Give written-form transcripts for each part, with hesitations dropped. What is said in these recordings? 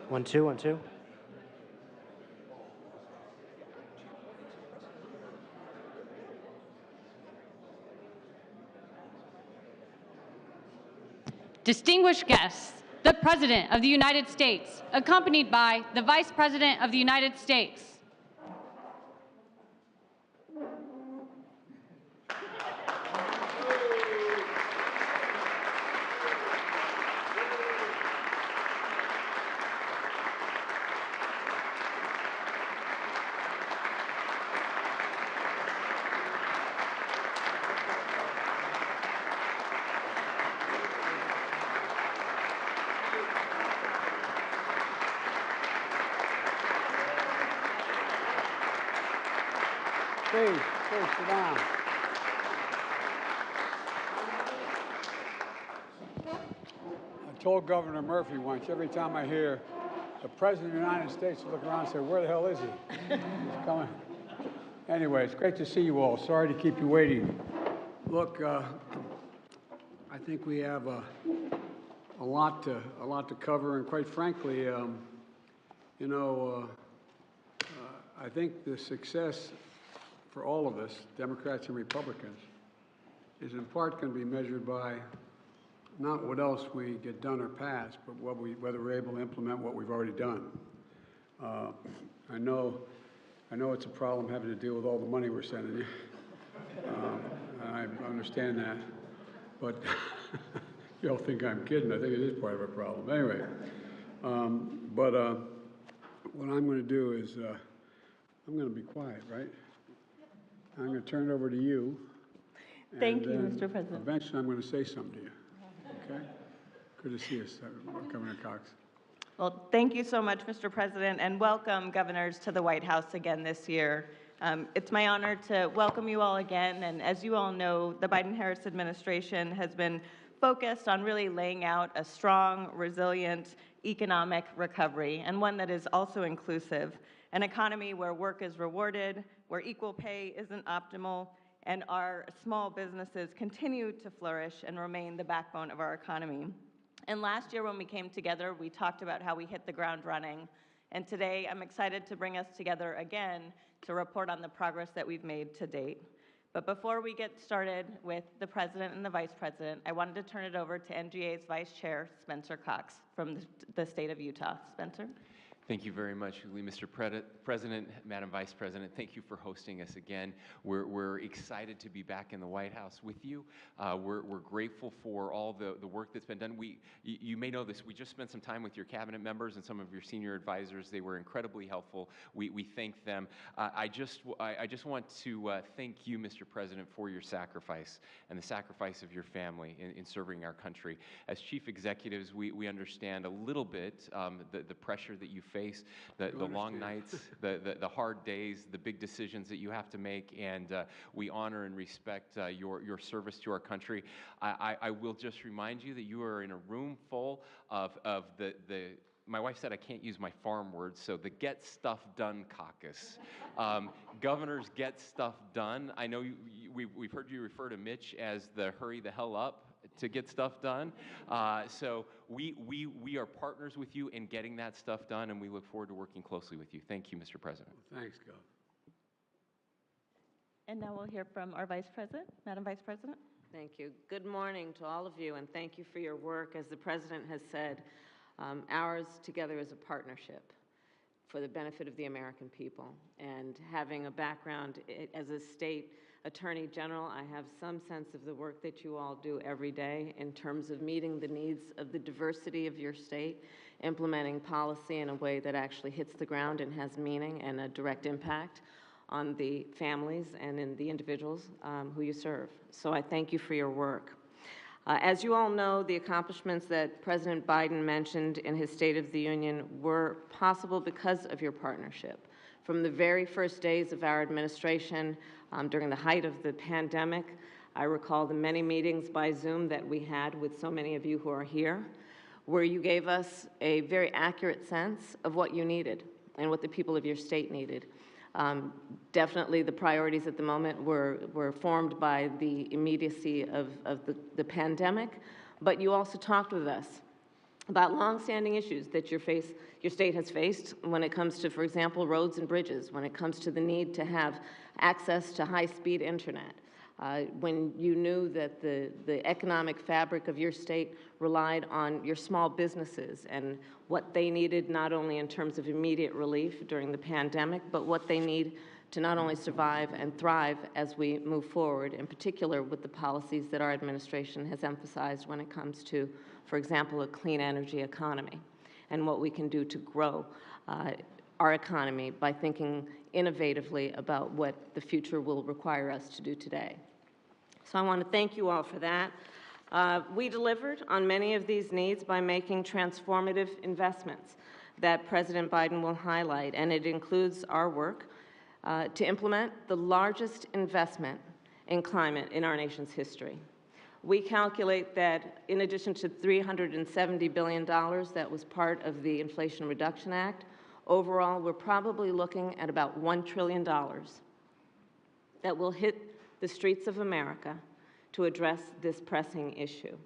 1 2 1 2. Distinguished guests, the President of the United States, accompanied by the Vice President of the United States. Please, sit down. I told Governor Murphy once, every time I hear the President of the United States, I look around and say, where the hell is he? He's coming. Anyway, it's great to see you all. Sorry to keep you waiting. Look, I think we have a lot to cover, and quite frankly, I think the success for all of us, Democrats and Republicans, is in part going to be measured by not what else we get done or pass, but whether we're able to implement what we've already done. I know it's a problem having to deal with all the money we're sending you. I understand that, but you all think I'm kidding. I think it is part of a problem. Anyway, what I'm going to do is I'm going to be quiet, right? I'm going to turn it over to you. Thank you, Mr. President. Eventually, I'm going to say something to you. Okay? Good to see you, Governor Cox. Well, thank you so much, Mr. President, and welcome, governors, to the White House again this year. It's my honor to welcome you all again, and as you all know, the Biden-Harris administration has been focused on really laying out a strong, resilient economic recovery, and one that is also inclusive, an economy where work is rewarded, where equal pay isn't optimal, and our small businesses continue to flourish and remain the backbone of our economy. And last year when we came together, we talked about how we hit the ground running. And today I'm excited to bring us together again to report on the progress that we've made to date. But before we get started with the President and the Vice President, I wanted to turn it over to NGA's Vice Chair, Spencer Cox, from the state of Utah. Spencer? Thank you very much, Mr. President, Madam Vice President. Thank you for hosting us again. We're excited to be back in the White House with you. We're grateful for all the work that's been done. You may know this. We just spent some time with your cabinet members and some of your senior advisors. They were incredibly helpful. We thank them. I just want to thank you, Mr. President, for your sacrifice and the sacrifice of your family in serving our country. As chief executives, we understand a little bit the pressure that you face, the long nights, the hard days, the big decisions that you have to make, and we honor and respect your service to our country. I will just remind you that you are in a room full of my wife said I can't use my farm words, so the Get Stuff Done caucus. Governors get stuff done. I know we've heard you refer to Mitch as the hurry the hell up to get stuff done. So we are partners with you in getting that stuff done, and we look forward to working closely with you. Thank you, Mr. President. Well, thanks, Gov. And now we'll hear from our Vice President. Madam Vice President. Thank you. Good morning to all of you, and thank you for your work. As the President has said, ours together is a partnership for the benefit of the American people. And having a background as a state Attorney General, I have some sense of the work that you all do every day in terms of meeting the needs of the diversity of your state, implementing policy in a way that actually hits the ground and has meaning and a direct impact on the families and in the individuals who you serve. So I thank you for your work. As you all know, the accomplishments that President Biden mentioned in his State of the Union were possible because of your partnership. From the very first days of our administration, during the height of the pandemic, I recall the many meetings by Zoom that we had with so many of you who are here, where you gave us a very accurate sense of what you needed and what the people of your state needed. Definitely the priorities at the moment were formed by the immediacy of the pandemic, but you also talked with us about longstanding issues that your state has faced when it comes to, for example, roads and bridges, when it comes to the need to have access to high-speed internet, when you knew that the economic fabric of your state relied on your small businesses and what they needed not only in terms of immediate relief during the pandemic, but what they need to not only survive and thrive as we move forward, in particular with the policies that our administration has emphasized when it comes to, for example, a clean energy economy and what we can do to grow our economy by thinking innovatively about what the future will require us to do today. So I want to thank you all for that. We delivered on many of these needs by making transformative investments that President Biden will highlight, and it includes our work to implement the largest investment in climate in our nation's history. We calculate that in addition to $370 billion that was part of the Inflation Reduction Act, overall we're probably looking at about $1 trillion that will hit the streets of America to address this pressing issue.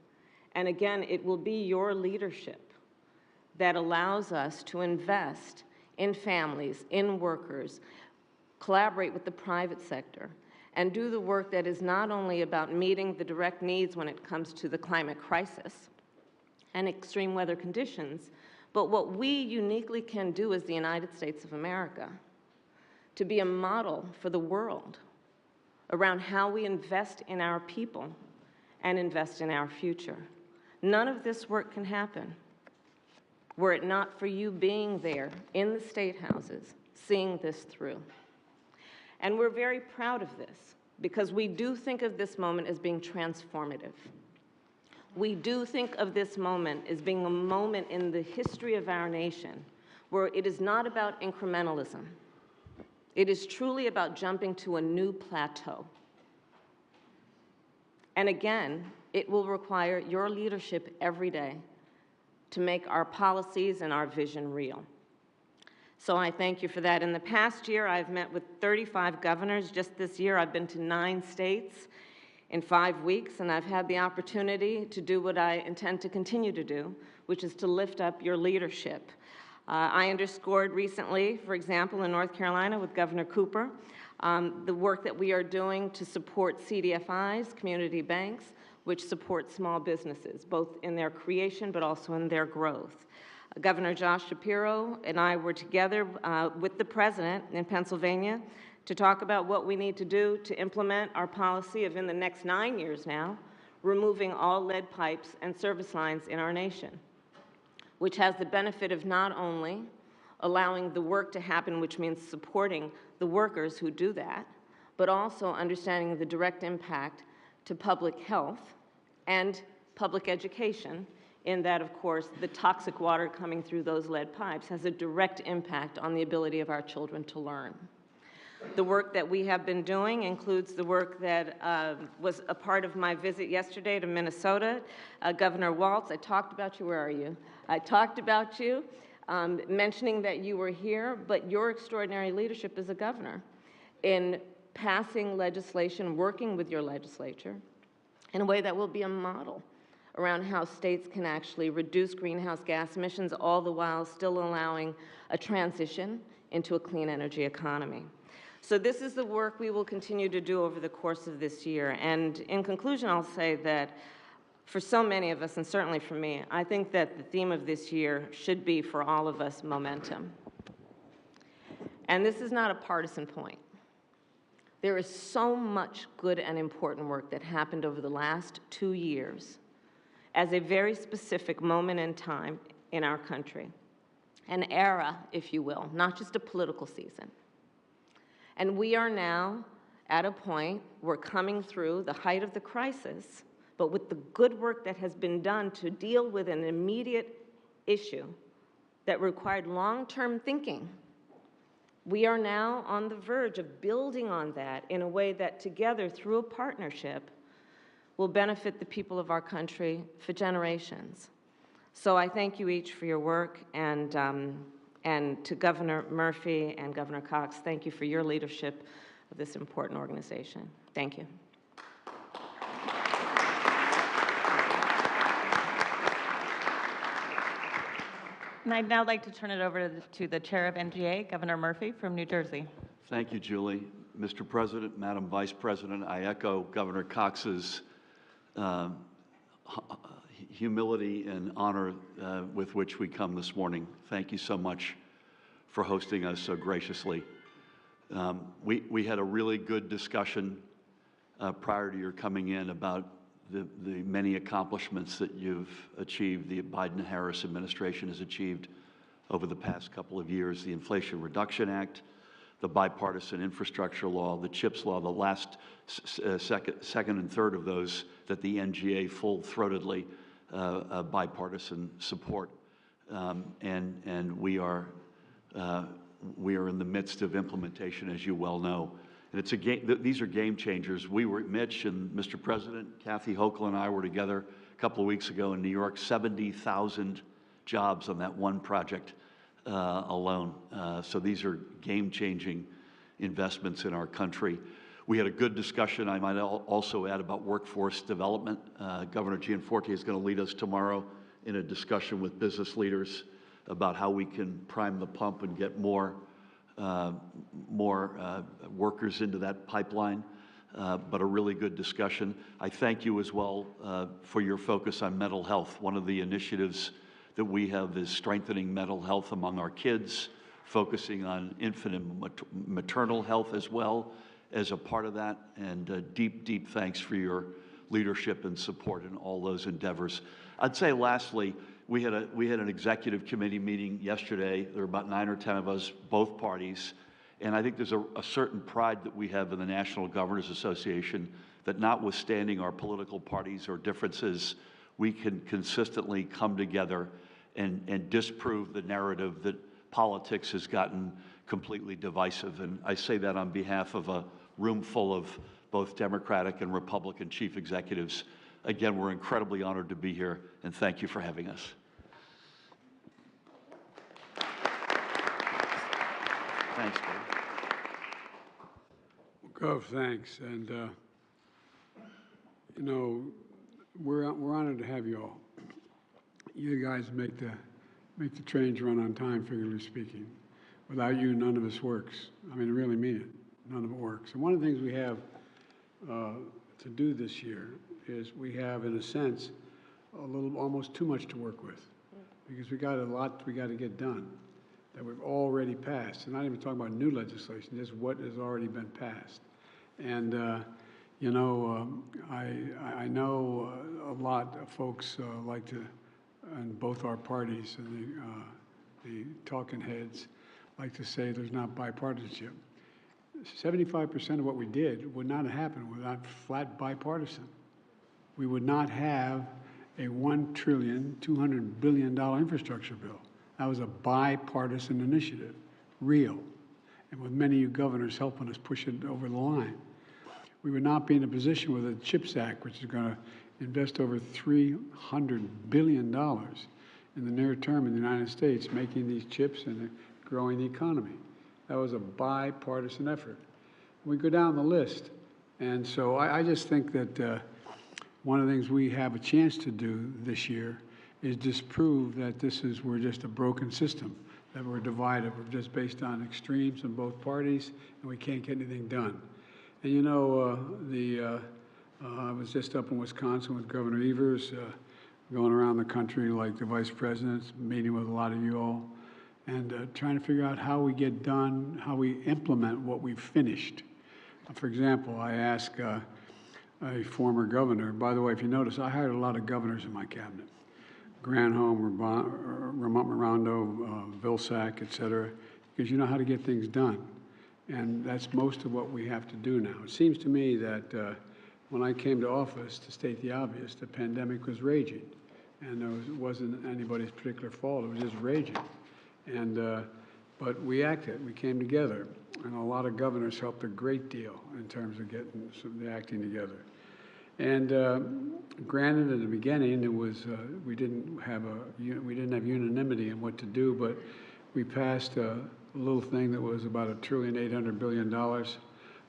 And again, it will be your leadership that allows us to invest in families, in workers, collaborate with the private sector, and do the work that is not only about meeting the direct needs when it comes to the climate crisis and extreme weather conditions, but what we uniquely can do as the United States of America to be a model for the world around how we invest in our people and invest in our future. None of this work can happen were it not for you being there in the state houses, seeing this through. And we're very proud of this because we do think of this moment as being transformative. We do think of this moment as being a moment in the history of our nation where it is not about incrementalism. It is truly about jumping to a new plateau. And again, it will require your leadership every day to make our policies and our vision real. So I thank you for that. In the past year, I've met with 35 governors. Just this year, I've been to 9 states in 5 weeks, and I've had the opportunity to do what I intend to continue to do, which is to lift up your leadership. I underscored recently, for example, in North Carolina with Governor Cooper, the work that we are doing to support CDFIs, community banks, which support small businesses, both in their creation but also in their growth. Governor Josh Shapiro and I were together with the President in Pennsylvania to talk about what we need to do to implement our policy of, in the next 9 years now, removing all lead pipes and service lines in our nation, which has the benefit of not only allowing the work to happen, which means supporting the workers who do that, but also understanding the direct impact to public health and public education, in that, of course, the toxic water coming through those lead pipes has a direct impact on the ability of our children to learn. The work that we have been doing includes the work that was a part of my visit yesterday to Minnesota. Governor Walz, I talked about you. Where are you? I talked about you, mentioning that you were here, but your extraordinary leadership as a governor in passing legislation, working with your legislature in a way that will be a model around how states can actually reduce greenhouse gas emissions, all the while still allowing a transition into a clean energy economy. So this is the work we will continue to do over the course of this year. And in conclusion, I'll say that for so many of us, and certainly for me, I think that the theme of this year should be, for all of us, momentum. And this is not a partisan point. There is so much good and important work that happened over the last 2 years as a very specific moment in time in our country, an era, if you will, not just a political season. And we are now at a point, we're coming through the height of the crisis, but with the good work that has been done to deal with an immediate issue that required long-term thinking, we are now on the verge of building on that in a way that together, through a partnership, will benefit the people of our country for generations. So I thank you each for your work, and to Governor Murphy and Governor Cox, thank you for your leadership of this important organization. Thank you. And I'd now like to turn it over to the Chair of NGA, Governor Murphy from New Jersey. Thank you, Julie. Mr. President, Madam Vice President, I echo Governor Cox's humility and honor with which we come this morning. Thank you so much for hosting us so graciously. We had a really good discussion prior to your coming in about the many accomplishments that you've achieved, the Biden-Harris administration has achieved over the past couple of years, the Inflation Reduction Act, the bipartisan infrastructure law, the CHIPS law, the last second and third of those that the NGA full-throatedly bipartisan support. And we are in the midst of implementation, as you well know. And it's these are game changers. Mitch and Mr. President, Kathy Hochul and I were together a couple of weeks ago in New York, 70,000 jobs on that one project alone. So these are game-changing investments in our country. We had a good discussion, I might also add, about workforce development. Governor Gianforte is going to lead us tomorrow in a discussion with business leaders about how we can prime the pump and get more workers into that pipeline, but a really good discussion. I thank you as well for your focus on mental health. One of the initiatives that we have is strengthening mental health among our kids, focusing on infant and maternal health as well as a part of that, and deep thanks for your leadership and support in all those endeavors. I'd say lastly, we had an executive committee meeting yesterday. There were about 9 or 10 of us, both parties, and I think there's a certain pride that we have in the National Governors Association that notwithstanding our political parties or differences, we can consistently come together and disprove the narrative that politics has gotten completely divisive. And I say that on behalf of a room full of both Democratic and Republican chief executives. Again, we're incredibly honored to be here, and thank you for having us. Thanks, Dave. Gov, thanks. And, you know, we're honored to have you all. You guys make the trains run on time, figuratively speaking. Without you, none of this works. I mean, I really mean it. None of it works. And one of the things we have to do this year is we have, in a sense, almost too much to work with, because we got a lot we got to get done that we've already passed. And not even talking about new legislation, just what has already been passed. And you know, I know a lot of folks like to, and both our parties and the talking heads like to say there's not bipartisanship. 75% of what we did would not have happened without flat bipartisan. We would not have a $1.2 trillion infrastructure bill. That was a bipartisan initiative, real, and with many of you governors helping us push it over the line. We would not be in a position with the CHIPS Act, which is going to invest over $300 billion in the near term in the United States, making these chips and growing the economy. That was a bipartisan effort. We go down the list. And so I just think that one of the things we have a chance to do this year is disprove that we're just a broken system, that we're divided. We're just based on extremes in both parties, and we can't get anything done. And you know, I was just up in Wisconsin with Governor Evers, going around the country like the vice presidents, meeting with a lot of you all, and trying to figure out how we get done, how we implement what we've finished. For example, I asked a former governor, by the way, if you notice, I hired a lot of governors in my cabinet. Granholm, Ramon Mirando, Vilsack, et cetera, because you know how to get things done. And that's most of what we have to do now. It seems to me that when I came to office, to state the obvious, the pandemic was raging. And it wasn't anybody's particular fault, it was just raging. And, but we acted, we came together. And a lot of governors helped a great deal in terms of getting the acting together. And granted, at the beginning, it was we didn't have unanimity in what to do, but we passed a little thing that was about $1.8 trillion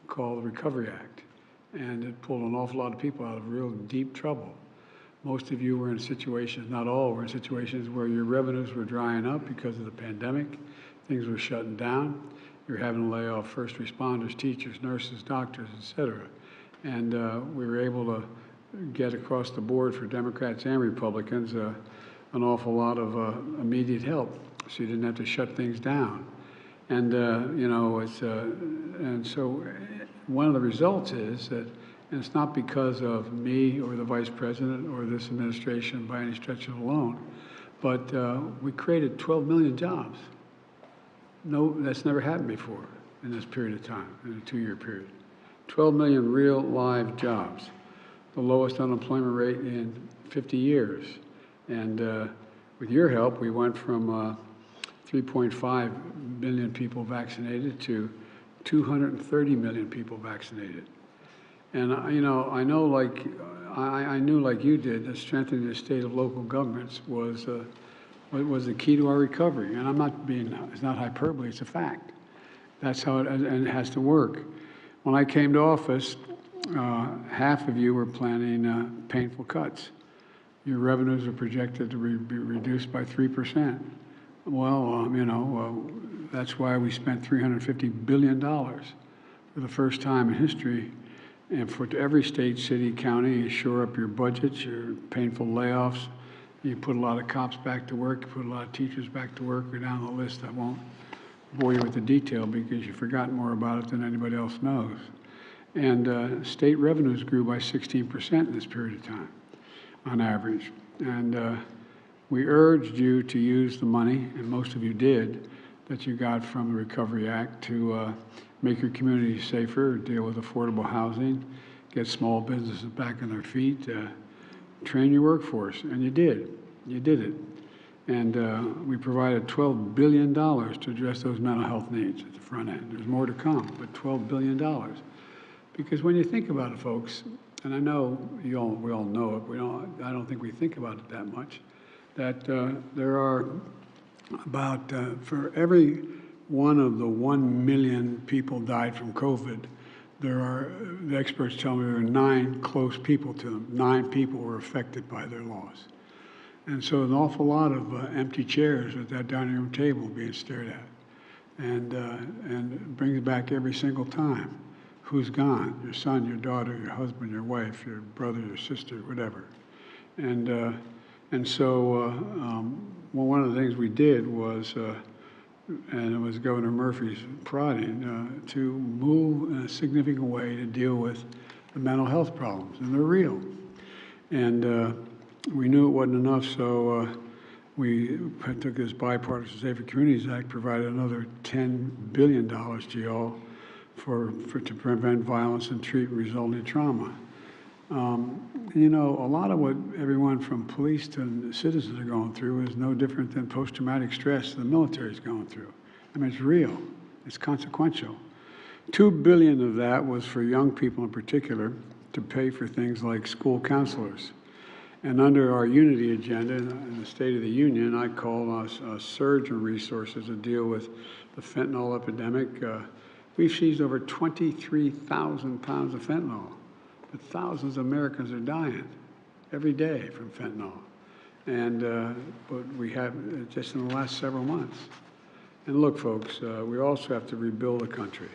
called the Recovery Act, and it pulled an awful lot of people out of real deep trouble. Most of you were in situations, not all, were in situations where your revenues were drying up because of the pandemic. Things were shutting down, you're having to lay off first responders, teachers, nurses, doctors, et cetera. And we were able to get across the board for Democrats and Republicans an awful lot of immediate help, so you didn't have to shut things down. And you know, and so one of the results is that, and it's not because of me or the Vice President or this administration by any stretch of alone, but we created 12 million jobs. No, that's never happened before in this period of time, in a 2-year period. 12 million real live jobs, the lowest unemployment rate in 50 years. And with your help, we went from 3.5 million people vaccinated to 230 million people vaccinated. And you know, I knew like you did that strengthening the state of local governments was the key to our recovery. And I'm not being, it's not hyperbole, it's a fact. That's how it has to work. When I came to office, half of you were planning painful cuts. Your revenues are projected to be reduced by 3%. Well, you know, that's why we spent $350 billion for the first time in history. And for every state, city, county, you shore up your budgets, your painful layoffs. You put a lot of cops back to work, you put a lot of teachers back to work. Go down the list. I won't bore you with the detail because you've forgotten more about it than anybody else knows. And state revenues grew by 16% in this period of time, on average. And we urged you to use the money, and most of you did, that you got from the Recovery Act to make your communities safer, deal with affordable housing, get small businesses back on their feet, train your workforce, and you did. You did it. And we provided $12 billion to address those mental health needs at the front end. There's more to come, but $12 billion. Because when you think about it, folks, and I know we all know it, I don't think we think about it that much, that there are about, for every one of the 1 million people died from COVID, there are, the experts tell me there are 9 close people to them. 9 people were affected by their loss. And so an awful lot of empty chairs at that dining room table being stared at. And it brings back every single time. Who's gone? Your son, your daughter, your husband, your wife, your brother, your sister, whatever. And so well, one of the things we did was, and it was Governor Murphy's prodding, to move in a significant way to deal with the mental health problems, and they're real. And we knew it wasn't enough, so we took this Bipartisan Safer Communities Act, provided another $10 billion to y'all to prevent violence and treat resulting trauma. You know, a lot of what everyone from police to citizens are going through is no different than post-traumatic stress the military is going through. I mean, it's real. It's consequential. $2 billion of that was for young people in particular to pay for things like school counselors. And under our unity agenda in the State of the Union, I call us a surge in resources to deal with the fentanyl epidemic. We've seized over 23,000 pounds of fentanyl. But thousands of Americans are dying every day from fentanyl. And but we have just in the last several months. And look, folks, we also have to rebuild the country.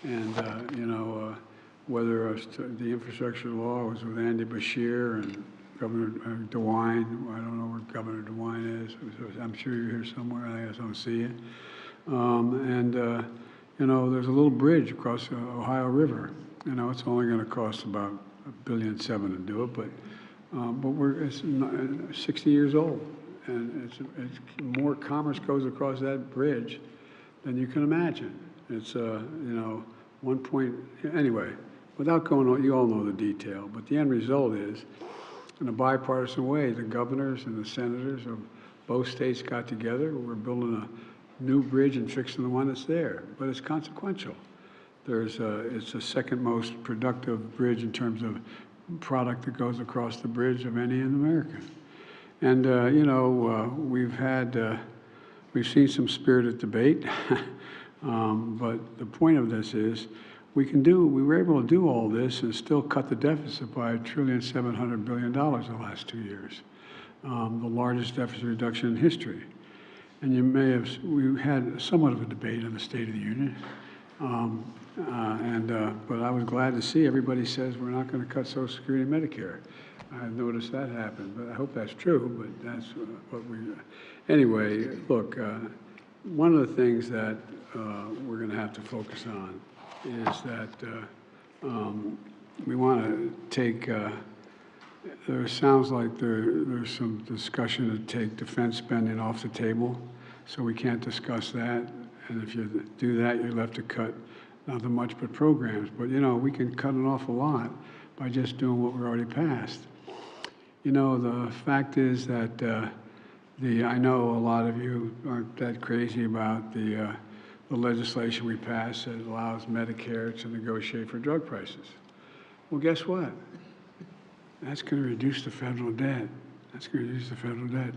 And you know, whether the infrastructure law was with Andy Beshear and Governor DeWine, I don't know where Governor DeWine is. I'm sure you're here somewhere. I just don't see you. You know, there's a little bridge across the Ohio River. You know, it's only going to cost about $1.7 billion to do it, but it's 60 years old, and it's more commerce goes across that bridge than you can imagine. It's you know, anyway, without going on, you all know the detail, but the end result is, in a bipartisan way, the governors and the senators of both states got together. We're building a new bridge and fixing the one that's there, but it's consequential. It's the second most productive bridge in terms of product that goes across the bridge of any in America. And you know, we've seen some spirited debate, but the point of this is we were able to do all this and still cut the deficit by $1.7 trillion the last 2 years, the largest deficit reduction in history. and you may have, we had somewhat of a debate on the State of the Union. But I was glad to see everybody says we're not going to cut Social Security and Medicare. I noticed that happen, but I hope that's true, but that's what we, anyway, look, one of the things that we're going to have to focus on is that we want to take, there sounds like there's some discussion to take defense spending off the table, so we can't discuss that. And if you do that, you're left to cut nothing much but programs. But, you know, we can cut an awful lot by just doing what we already passed. You know, the fact is that I know a lot of you aren't that crazy about the legislation we passed that allows Medicare to negotiate for drug prices. Well, guess what? That's going to reduce the federal debt. That's going to reduce the federal debt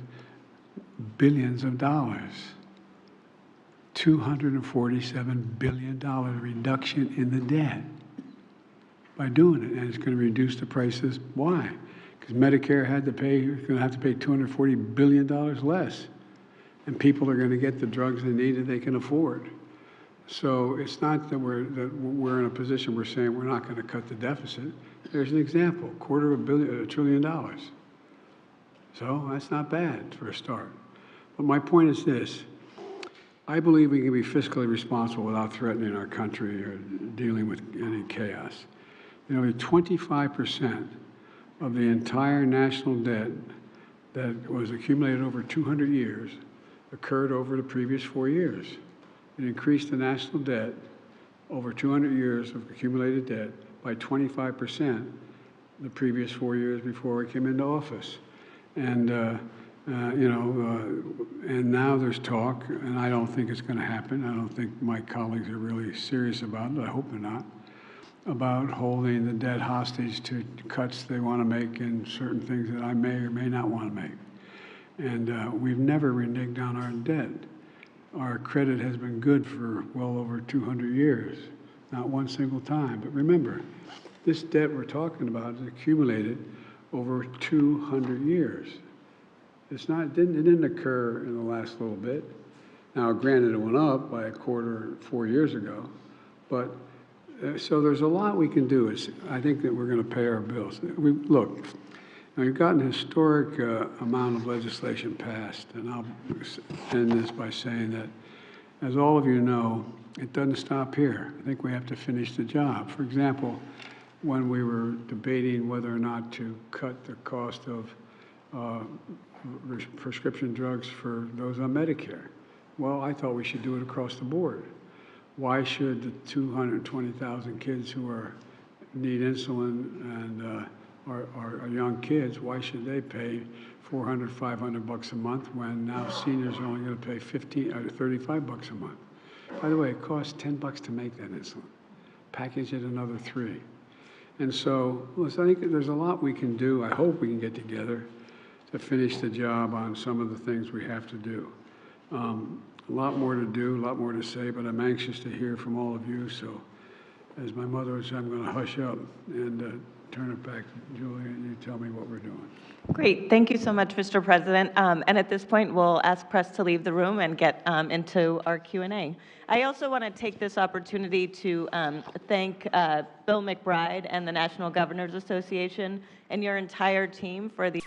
billions of dollars. $247 billion reduction in the debt by doing it, and it's going to reduce the prices. Why? Because Medicare had to pay, going to have to pay $240 billion less, and people are going to get the drugs they need that they can afford. So it's not that we're in a position we're saying we're not going to cut the deficit. There's an example, $250 billion. So that's not bad for a start. But my point is this. I believe we can be fiscally responsible without threatening our country or dealing with any chaos. You know, 25% of the entire national debt that was accumulated over 200 years occurred over the previous 4 years. It increased the national debt over 200 years of accumulated debt by 25% the previous 4 years before we came into office. And, and now there's talk, and I don't think it's going to happen. I don't think my colleagues are really serious about it. I hope they're not, about holding the debt hostage to cuts they want to make in certain things that I may or may not want to make. And we've never reneged on our debt. Our credit has been good for well over 200 years, not one single time. But remember, this debt we're talking about is accumulated over 200 years. It's not, it didn't occur in the last little bit. Now, granted, it went up by a quarter 4 years ago, but so there's a lot we can do. I think that we're going to pay our bills. Look, we've gotten a historic amount of legislation passed, and I'll end this by saying that, as all of you know, it doesn't stop here. I think we have to finish the job. For example, when we were debating whether or not to cut the cost of prescription drugs for those on Medicare. Well, I thought we should do it across the board. Why should the 220,000 kids who need insulin and are young kids, why should they pay $400, $500 a month when now seniors are only going to pay $15 or $35 a month? By the way, it costs $10 to make that insulin. Package it another $3. And so, listen, I think there's a lot we can do. I hope we can get together to finish the job on some of the things we have to do. A lot more to do, a lot more to say, but I'm anxious to hear from all of you. So, as my mother would say, I'm going to hush up and turn it back to Julia, and you tell me what we're doing. Great. Thank you so much, Mr. President. And at this point, we'll ask press to leave the room and get into our Q&A. I also want to take this opportunity to thank Bill McBride and the National Governors Association and your entire team for the